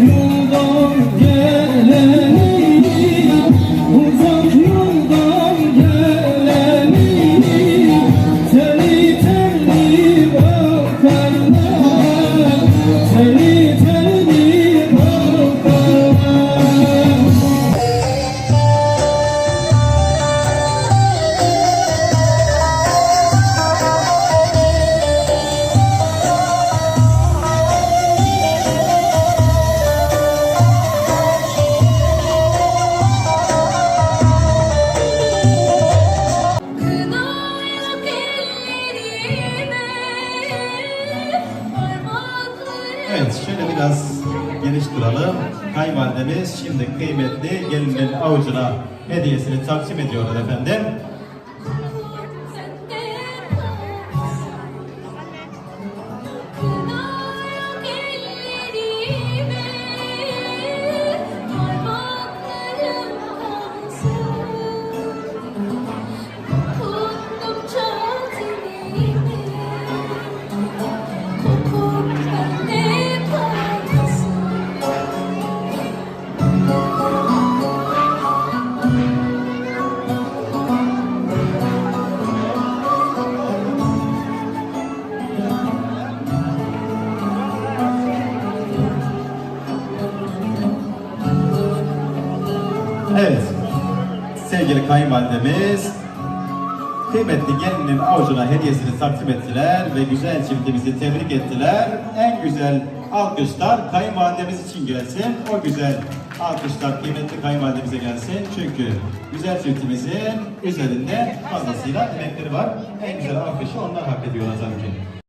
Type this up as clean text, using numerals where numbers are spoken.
yoldan geleni, uzak yoldan geleni, teli teli bakarlar, teli teli bakarlar. Evet, şöyle biraz geniş duralım. Kayınvalidemiz şimdi kıymetli gelinin avucuna hediyesini takdim ediyorlar efendim. Evet, sevgili kayınvalidemiz kıymetli gelinin avucuna hediyesini takdim ettiler ve güzel çiftimizi tebrik ettiler. En güzel alkışlar kayınvalidemiz için gelsin. O güzel alkışlar kıymetli kayınvalidemize gelsin. Çünkü güzel çiftimizin üzerinde fazlasıyla emekleri var. En güzel alkışı onlar hak ediyorlar tabii ki.